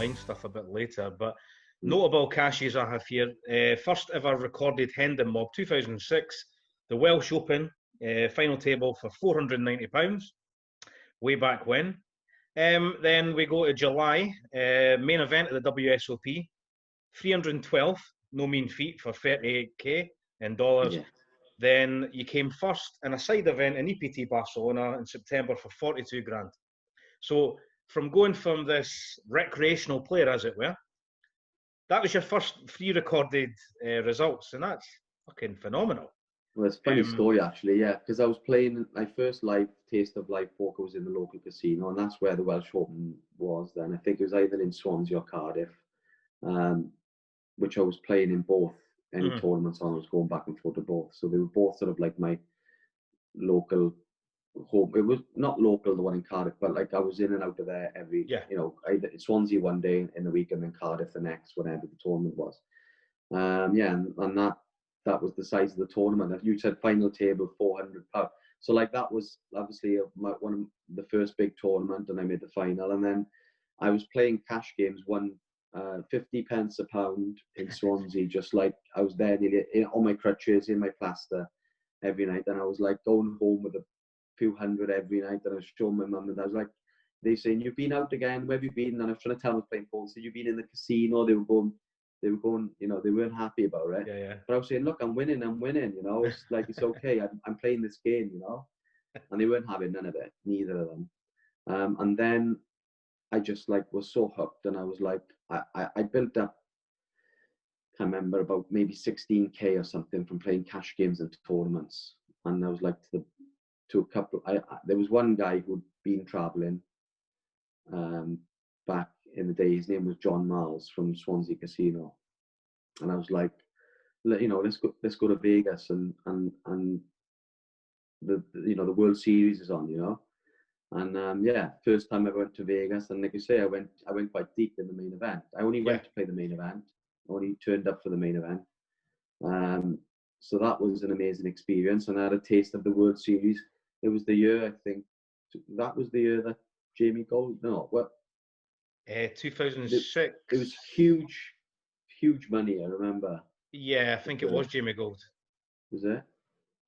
online stuff a bit later, but notable cashes I have here. First ever recorded Hendon Mob, 2006, the Welsh Open, final table for £490, way back when. Then we go to July, main event at the WSOP, 312, no mean feat for 38k in dollars. Yeah. Then you came first in a side event in EPT Barcelona in September for 42 grand. So from going from this recreational player, as it were, that was your first 3 recorded results, and that's fucking phenomenal. Well, it's a funny story, actually, yeah, because I was playing, my first live taste of live poker was in the local casino, and that's where the Welsh Open was then. I think it was either in Swansea or Cardiff, which I was playing in both. Any tournaments on, I was going back and forth to both. So they were both sort of like my local home. It was not local, the one in Cardiff, but like I was in and out of there every, you know, either Swansea one day in the week and then Cardiff the next, whenever the tournament was. And that was the size of the tournament. You said final table £400. So like that was obviously one of the first big tournament, and I made the final. And then I was playing cash games, won 50 pence a pound in Swansea, just like I was there nearly on my crutches, in my plaster every night. And I was like going home with a few hundred every night. And I was showing my mum, and I was like, they saying, "You've been out again, where have you been?" And I was trying to tell them I was playing poker. So you've been in the casino. They were going, you know, they weren't happy about it. Yeah. But I was saying, look, I'm winning, you know, it's like, it's okay. I'm playing this game, you know. And they weren't having none of it, neither of them. And then I just like was so hooked, and I was like, I built up, I remember, about maybe 16k or something from playing cash games and tournaments. And I was like to a couple. There was one guy who'd been traveling back in the day. His name was John Miles from Swansea Casino, and I was like, you know, let's go to Vegas, and the you know, the World Series is on, you know. And first time I went to Vegas, and like you say, I went quite deep in the main event. I only went to play the main event. I only turned up for the main event. So that was an amazing experience, and I had a taste of the World Series. It was the year, I think, that was the year that Jamie Gold. No, what? 2006. It was huge money. I remember. Yeah, I think it was Jamie Gold. Was it?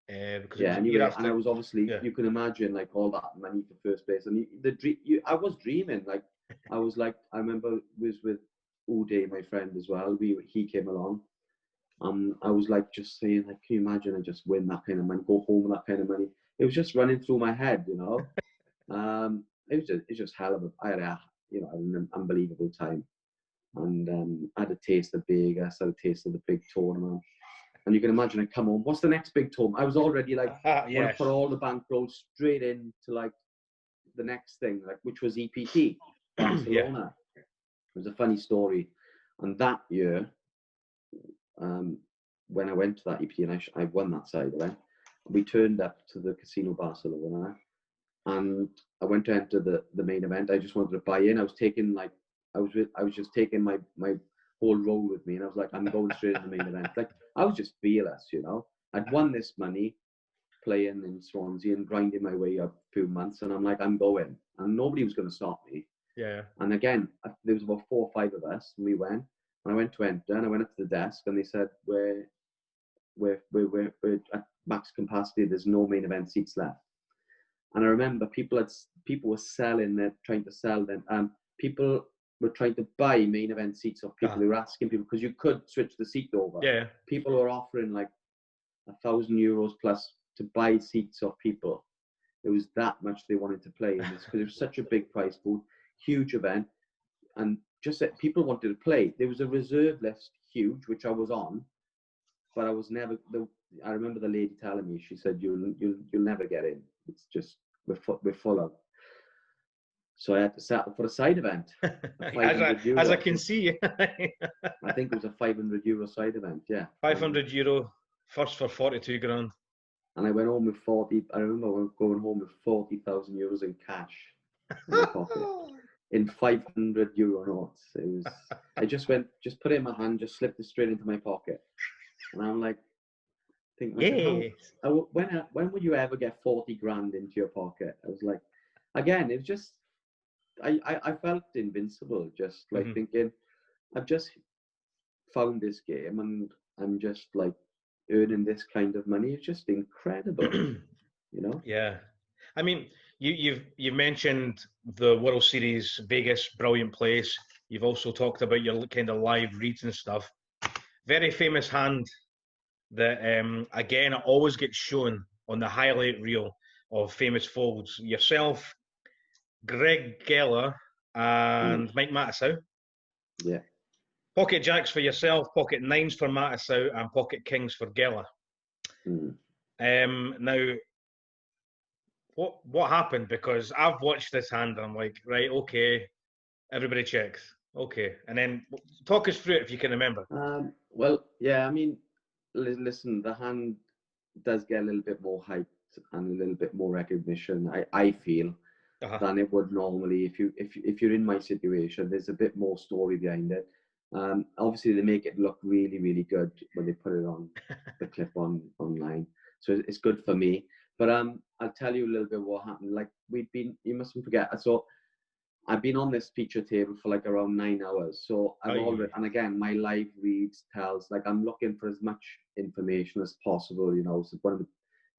Because anyway, and I was obviously, you can imagine, like, all that money for first place, and I was dreaming, like, I was like, I remember was with Uday, my friend, as well. He came along, and I was like, just saying, like, can you imagine I just win that kind of money, go home with that kind of money? It was just running through my head, you know. It's just hell of I had an unbelievable time, and I had a taste of Vegas, I had a taste of the big tournament. And you can imagine I come home, what's the next big tournament? I was already like, I want to put all the bankroll straight into like the next thing, like, which was EPT Barcelona. It was a funny story. And that year, when I went to that EPT and I won that side event, we turned up to the Casino Barcelona, and I went to enter the main event. I just wanted to buy in. I was just taking my whole roll with me, and I was like, I'm going straight to the main event. Like, I was just fearless, you know. I'd won this money playing in Swansea and grinding my way up a few months, and I'm like, I'm going, and nobody was going to stop me. Yeah. And again, there was about 4 or 5 of us, and we went, and I went to enter, and I went up to the desk, and they said, we're at max capacity. There's no main event seats left. And I remember people were selling. They're trying to sell them. People were trying to buy main event seats off people. They were asking people, because you could switch the seat over. Yeah. People were offering like €1,000 plus to buy seats off people. It was that much they wanted to play in this, because it was such a big prize pool, huge event, and just that people wanted to play. There was a reserve list, huge, which I was on, but I was never. I remember the lady telling me, she said, "You'll never get in. It's just we're full of." So I had to settle for a side event. As I can see. I think it was a €500 side event, yeah. €500, first for 42 grand. And I went home with 40, I remember going home with €40,000 in cash in my pocket, in €500 notes. It was, I just put it in my hand, just slipped it straight into my pocket. And I'm like, when would you ever get 40 grand into your pocket? I was like, again, it was just, I felt invincible, just like thinking, I've just found this game and I'm just like earning this kind of money. It's just incredible, you know? Yeah. I mean, you've mentioned the World Series, Vegas, brilliant place. You've also talked about your kind of live reads and stuff. Very famous hand that, again, always gets shown on the highlight reel of famous folds. Yourself, Greg Geller, and Mike Matusow. Yeah. Pocket jacks for yourself, pocket nines for Matusow, and pocket kings for Geller. Now, what happened? Because I've watched this hand and I'm like, right, okay, everybody checks. Okay. And then talk us through it if you can remember. Well, yeah, I mean, listen, the hand does get a little bit more hype and a little bit more recognition, I feel, than it would normally. If you're in my situation, there's a bit more story behind it. Obviously, they make it look really, really good when they put it on the clip online. So it's good for me. But I'll tell you a little bit what happened. Like you mustn't forget. So I've been on this feature table for like around 9 hours. So I've already, and again, my live reads tells, like, I'm looking for as much information as possible, you know. So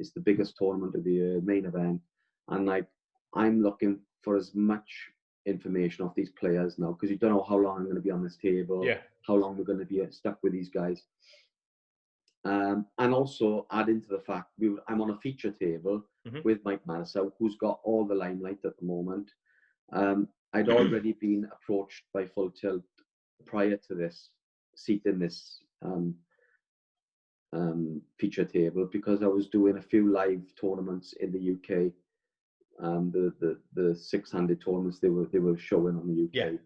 it's the biggest tournament of the year, main event. And like, I'm looking for as much information off these players now, because you don't know how long I'm going to be on this table, how long we're going to be stuck with these guys. And also add into the fact, I'm on a feature table with Mike Matusow, who's got all the limelight at the moment. I'd already been approached by Full Tilt prior to this seat in this feature table, because I was doing a few live tournaments in the UK. The six-handed tournaments they were showing on the UK.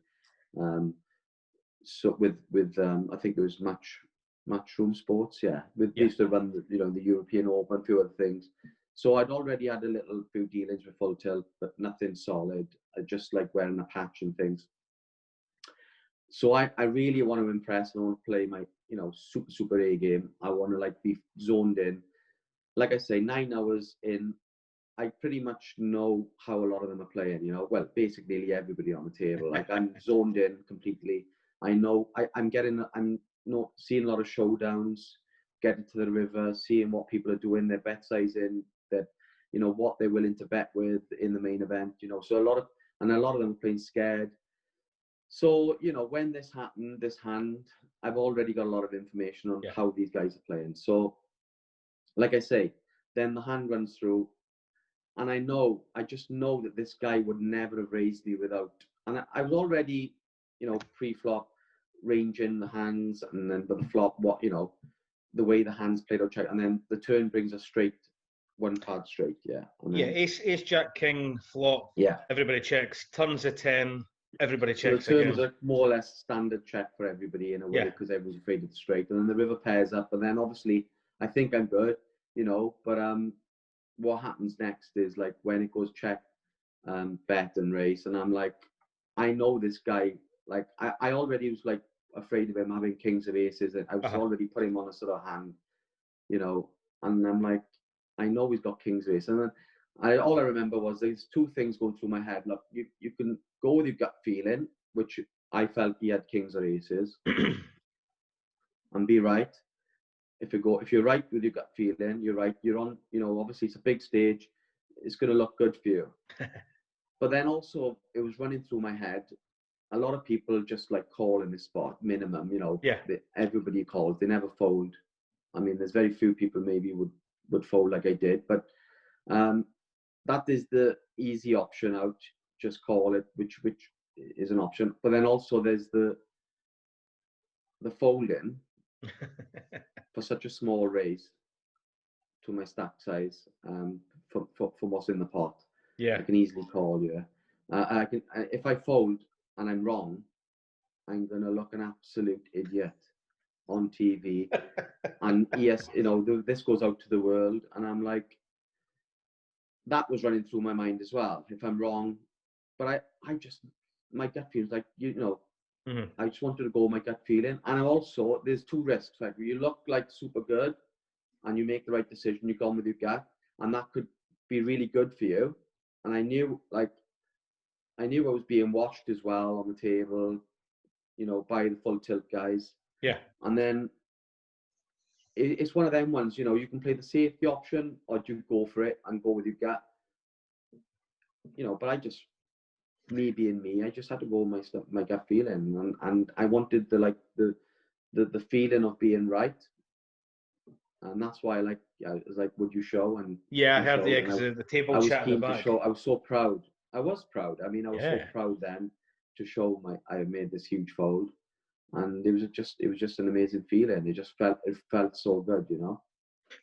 So with I think it was Matchroom Sports, they used to run the European Open, a few other things. So I'd already had a little few dealings with Full Tilt, but nothing solid. I just like wearing a patch and things. So I really want to impress. I want to play my super A game. I want to like be zoned in. Like I say, 9 hours in, I pretty much know how a lot of them are playing. Well, basically nearly everybody on the table. Like, I'm zoned in completely. I know I'm not seeing a lot of showdowns, getting to the river, seeing what people are doing, their bet sizing, that what they're willing to bet with in the main event. So a lot of them are playing scared. So when this happened, this hand, I've already got a lot of information on how these guys are playing. So, like I say, then the hand runs through, and I just know that this guy would never have raised me without. And I was already, pre-flop ranging the hands, and then by the flop, the way the hands played out, check, and then the turn brings a straight, one card straight, and then, ace jack king flop, everybody checks, turns a 10, everybody checks. So the turn was a more or less standard check for everybody in a way, because everyone's afraid of the straight, and then the river pairs up, and then obviously I think I'm good, but what happens next is, like, when it goes check, bet and race, and I'm like, I know this guy, like, I already was like afraid of him having kings of aces, and I was already putting him on a sort of hand, and I'm like, I know he's got kings of aces, and then all I remember was there's two things going through my head. Look, you can go with your gut feeling, which I felt he had kings or aces, and be right. If you're right with your gut feeling, you're right. You're on. Obviously it's a big stage. It's going to look good for you. But then also it was running through my head. A lot of people just like call in this spot minimum. Everybody calls. They never fold. I mean, there's very few people maybe would fold like I did, but that is the easy option out. Just call it, which is an option. But then also there's the folding for such a small raise to my stack size, for what's in the pot. I can easily call you. I can, if I fold and I'm wrong, I'm gonna look an absolute idiot on TV. And yes, this goes out to the world, and I'm like, that was running through my mind as well. If I'm wrong, but I just, my gut feels like, I just wanted to go with my gut feeling. And also, there's two risks. Like, you look like super good and you make the right decision, you go on with your gut, and that could be really good for you. And I knew, like, I knew I was being watched as well on the table, you know, by the full tilt guys. Yeah. And then it's one of them ones, you know, you can play the safety option or you go for it and go with your gut. You know, but me being me, I just had to go with my gut feeling, and I wanted the feeling of being right, and that's why I was like, would you show? And yeah, I heard because the table I was chat at the keen to back. show. I was so proud. I was proud. I mean, I was so Yeah. proud then to show I made this huge fold, and it was just an amazing feeling. It felt so good, you know.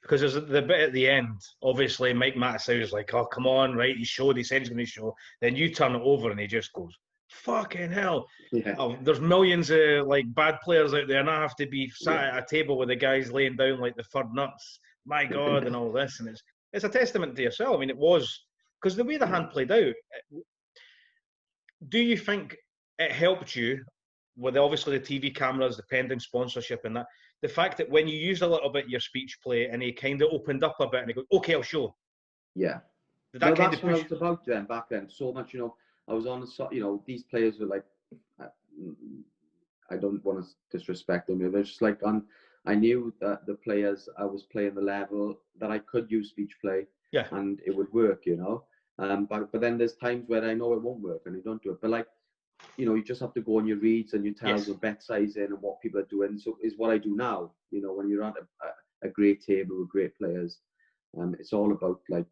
Because there's the bit at the end, obviously Mike Matusow is like, oh, come on, right, he showed, he said he's going to show. Then you turn it over and he just goes, fucking hell. Yeah. Oh, there's millions of like bad players out there and I have to be sat at a table with the guys laying down like the third nuts, my God, and all this. And it's a testament to yourself. I mean, it was, because the way the hand played out, do you think it helped you with obviously the TV cameras, the pending sponsorship and that, the fact that when you used a little bit of your speech play and he kind of opened up a bit and he goes, okay, I'll show. Yeah. Did that kind that's of what I push? was about then, back then. So much, you know, I was on the, you know, these players were like, I don't want to disrespect them. It was just like, I knew that the players, I was playing the level that I could use speech play, Yeah, and it would work, you know. But then there's times where I know it won't work and I don't do it. But like, you know, you just have to go on your reads and your tells yes. of bet sizing and what people are doing. So is what I do now. You know, when you're at a great table with great players, it's all about like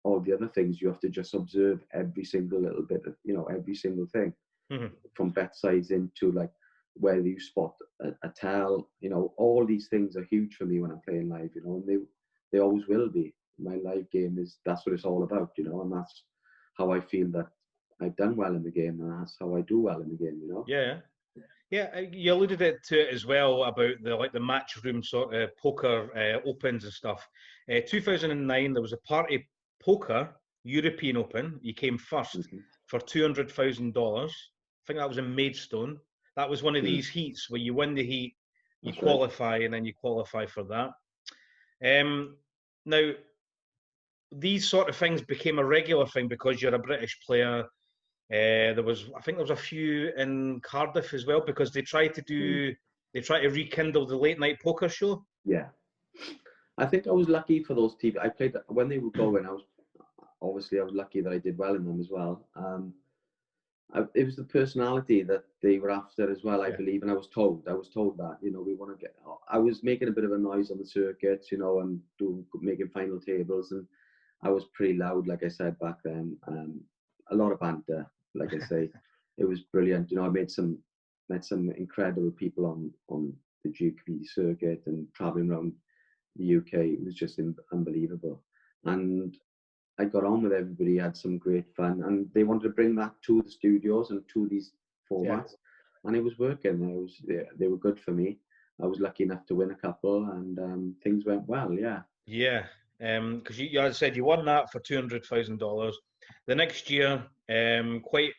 all the other things. You have to just observe every single little bit of, you know, every single thing, from bet sizing to like whether you spot a tell. You know, all these things are huge for me when I'm playing live. You know, and they always will be. My live game that's what it's all about. You know, and that's how I feel that I've done well in the game, and that's how I do well in the game, you know. Yeah. You alluded to it as well about the matchroom sort of poker opens and stuff. 2009, there was a party poker European Open. You came first for $200,000. I think that was in Maidstone. That was one of these heats where you win the heat, you That's qualify, and then you qualify for that. Now, these sort of things became a regular thing because you're a British player. I think there was a few in Cardiff as well because they tried to rekindle the late night poker show. Yeah, I think I was lucky for those TV. I played when they were going. I was lucky that I did well in them as well. It was the personality that they were after as well, I believe, and I was told that, you know, we want to get. I was making a bit of a noise on the circuits, you know, and making final tables, and I was pretty loud, like I said back then. A lot of banter, like I say, it was brilliant. You know, I met some incredible people on the WPT circuit and traveling around the UK. It was just unbelievable, and I got on with everybody, had some great fun, and they wanted to bring that to the studios and to these formats, and it was working. They were good for me. I was lucky enough to win a couple, and things went well. Yeah. Yeah, because you, as I said, you won that for $200,000. The next year, quite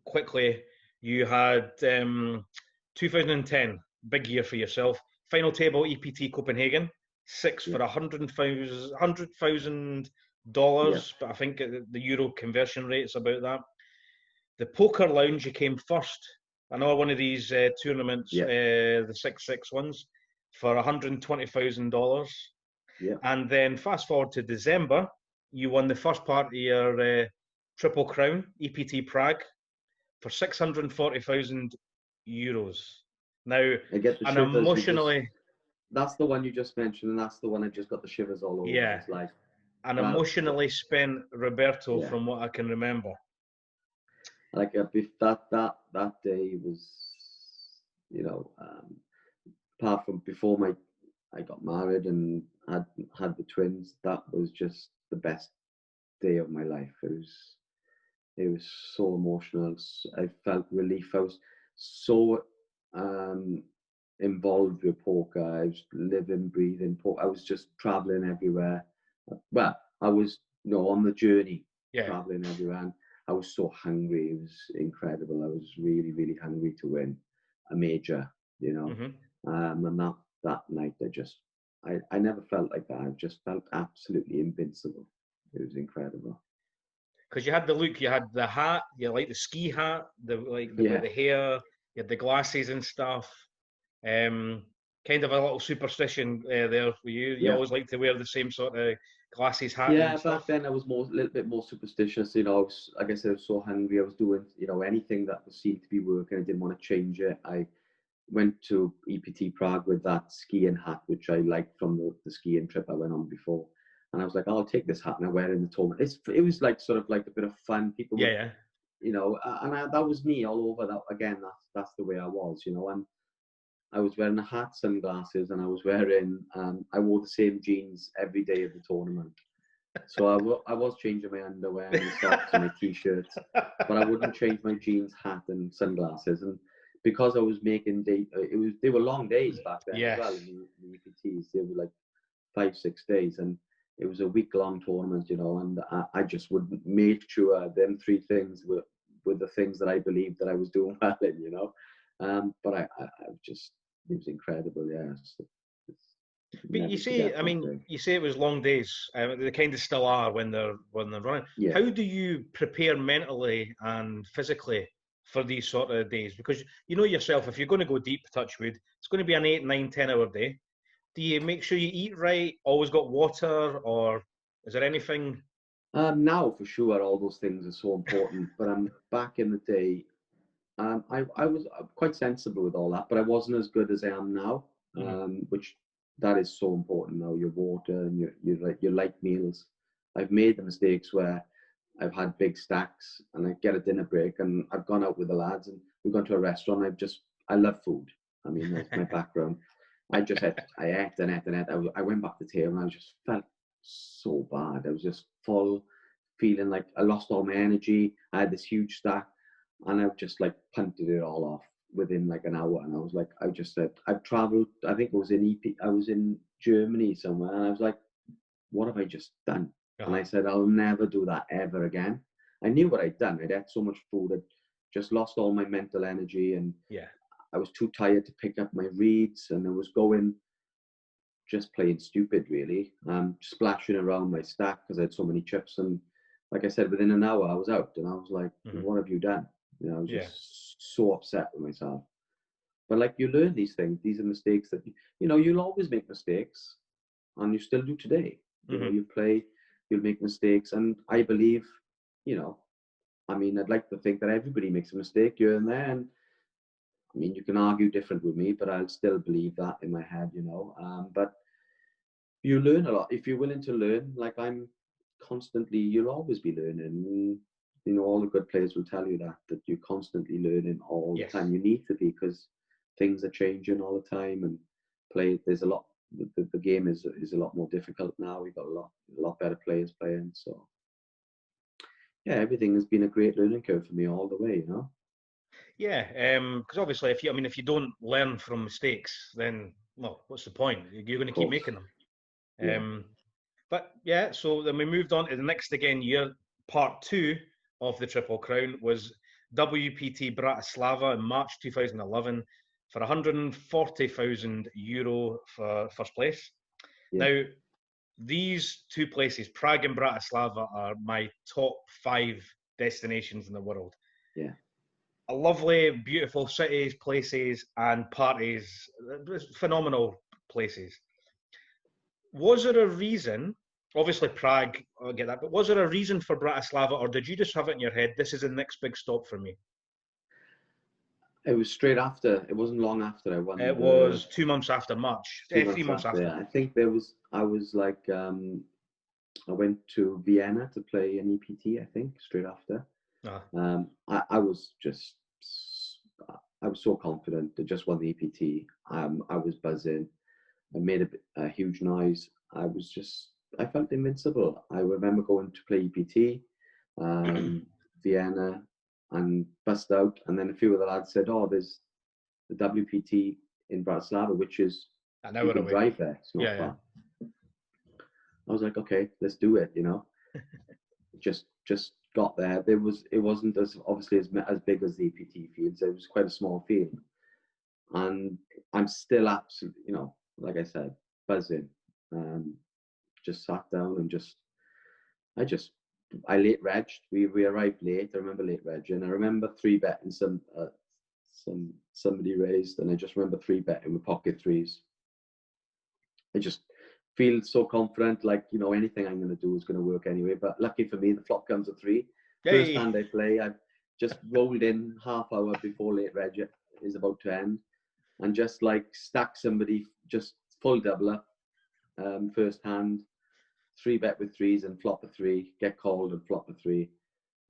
quickly, you had 2010, big year for yourself. Final table EPT Copenhagen, sixth for $100,000, but I think the euro conversion rate is about that. The poker lounge, you came first. Another one of these tournaments, the 6-6 ones, for $120,000. Yeah. And then fast forward to December, you won the first part of your Triple Crown, EPT Prague, for €640,000. Now, and emotionally, that's the one you just mentioned, and that's the one I just got the shivers all over. Yeah, it's like, an emotionally spent Roberto, from what I can remember. Like that day was, you know, apart from before I got married and had the twins, that was just the best day of my life. It was so emotional. I felt relief. I was so involved with poker. I was living, breathing poker. I was just traveling everywhere. Well, I was, you know, on the journey, traveling everywhere. And I was so hungry. It was incredible. I was really, really hungry to win a major, you know. And that night, I never felt like that. I just felt absolutely invincible. It was incredible. because you had the look, you had the hat, you like the ski hat, with the hair, you had the glasses and stuff. Kind of a little superstition there for you. You always like to wear the same sort of glasses, hat. Yeah, and stuff. back then I was a little bit more superstitious. You know, like I said, I was so hungry. I was doing, you know, anything that seemed to be working. I didn't want to change it. I went to EPT Prague with that skiing hat, which I liked from the skiing trip I went on before. And I was like, oh, I'll take this hat and I wear it in the tournament. It was like sort of like a bit of fun. People would, you know, and that was me all over. That again, that's the way I was, you know. And I was wearing a hat, sunglasses, and I wore the same jeans every day of the tournament. So I was changing my underwear and socks and my t-shirts, but I wouldn't change my jeans, hat, and sunglasses. And because I was making they were long days back then as well in the EPTs. They were like 5-6 days, and it was a week-long tournament, you know. And I just would make sure them 3 things were the things that I believed that I was doing well in, you know. But I just, it was incredible, yeah. But you say, I mean, you say it was long days. They kind of still are when they're running. Yeah. How do you prepare mentally and physically for these sort of days? Because you know yourself, if you're going to go deep, touch wood, it's going to be an 8, 9, 10-hour day. Do you make sure you eat right? Always got water, or is there anything? Now, for sure, all those things are so important. But back in the day, I was quite sensible with all that, but I wasn't as good as I am now. Which that is so important now. Your water and your light meals. I've made the mistakes where I've had big stacks and I get a dinner break and I've gone out with the lads and we've gone to a restaurant. I love food. I mean, that's my background. I ate and ate and ate. I went back to the table and I just felt so bad. I was just full, feeling like I lost all my energy. I had this huge stack and I've just like punted it all off within like an hour. And I was like, I just said, I've traveled, I think it was I was in Germany somewhere, and I was like, what have I just done? And I said, I'll never do that ever again. I knew what I'd done. I'd ate so much food, I'd just lost all my mental energy, and I was too tired to pick up my reads, and I was going, just playing stupid, really, splashing around my stack because I had so many chips. And like I said, within an hour, I was out, and I was like, what have you done? You know, I was just so upset with myself. But like, you learn these things. These are mistakes that, you know, you'll always make mistakes, and you still do today. You know, you play, you'll make mistakes. And I believe, you know, I mean, I'd like to think that everybody makes a mistake here and there. And I mean, you can argue different with me, but I'll still believe that in my head, you know. But you learn a lot. If you're willing to learn, like I'm constantly, you'll always be learning. You know, all the good players will tell you that you're constantly learning all the time. You need to be, because things are changing all the time, and there's a lot, the game is a lot more difficult now. We've got a lot better players playing. So yeah, everything has been a great learning curve for me all the way, you know. Yeah, because obviously, if you don't learn from mistakes, then well, what's the point? You're going to keep making them. But yeah, so then we moved on to the next year. Part 2 of the Triple Crown was WPT Bratislava in March 2011 for €140,000 for first place. Now, these 2 places, Prague and Bratislava, are my top 5 destinations in the world. Yeah. Lovely, beautiful cities, places, and parties. Phenomenal places. Was there a reason? Obviously, Prague, I'll get that. But was there a reason for Bratislava, or did you just have it in your head, this is the next big stop for me? It was straight after. It wasn't long after I won. It was 2 months after March. 3 months after. Yeah. I think I was like, I went to Vienna to play an EPT, I think, straight after. I was so confident. I just won the EPT. I was buzzing. I made a huge noise. I felt invincible. I remember going to play EPT, Vienna, and bust out. And then a few of the lads said, "Oh, there's the WPT in Bratislava, which is you can drive there. It's not far." I was like, "Okay, let's do it." You know, just got there. It wasn't as obviously as big as the EPT fields. It was quite a small field, and I'm still absolutely, you know, like I said, buzzing. Just sat down and I just I late regged. We arrived late. I remember late regging. I remember 3-betting somebody raised, and I just remember 3-betting with pocket threes. I just feel so confident, like, you know, anything I'm going to do is going to work anyway. But lucky for me, the flop comes at 3. First hand I play, I just rolled in half hour before late reg is about to end, and just like stack somebody, just full doubler. First hand, 3-bet with threes and flop a 3, get called and flop a 3,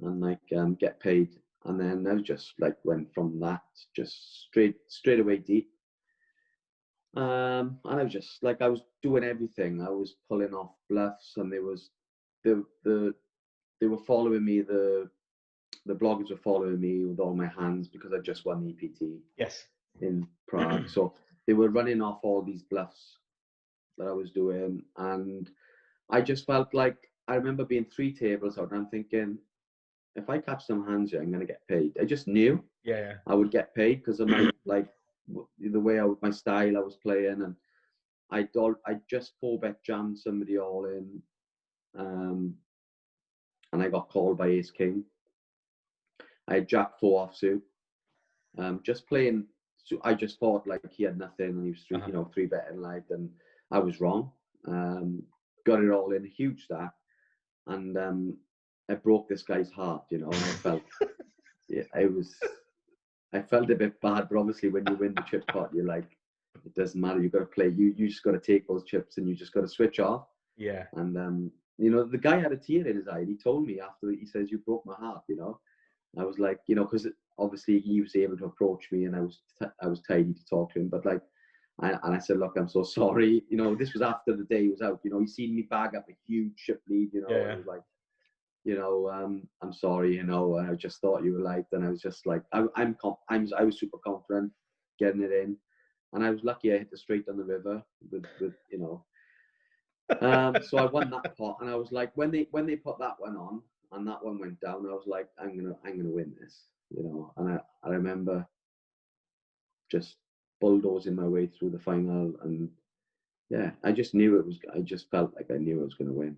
and like get paid. And then I was just like went from that just straight away deep. And I was just like, I was doing everything. I was pulling off bluffs, and they were following me. The bloggers were following me with all my hands because I just won EPT. Yes. In Prague. So they were running off all these bluffs that I was doing, and I just felt like, I remember being 3 tables out, and I'm thinking, if I catch some hands here, I'm going to get paid. I just knew I would get paid because of my like the way my style I was playing, and I just 4-bet jammed somebody all in, and I got called by Ace King. I had Jack 4 offsuit, just playing. So I just thought like he had nothing, and he was 3-betting, like, and I was wrong. Got it all in a huge stack, and I broke this guy's heart, you know, and I felt, I felt a bit bad, but obviously when you win the chip pot, you're like, it doesn't matter, you got to play, you just got to take those chips, and you just got to switch off. Yeah. And you know, the guy had a tear in his eye. He told me after, he says, "You broke my heart," you know. I was like, you know, because obviously he was able to approach me, and I was tidy to talk to him, but like, I said, "Look, I'm so sorry." You know, this was after the day was out. You know, he seen me bag up a huge chip lead. You know, and he was like, you know, I'm sorry. You know, I just thought you were liked, and I was just like, I was super confident getting it in, and I was lucky I hit the straight on the river with you know. So I won that pot, and I was like, when they put that one on and that one went down, I was like, I'm gonna win this, you know. And I remember just bulldozing my way through the final, and yeah, I just knew it was. I just felt like I knew I was going to win.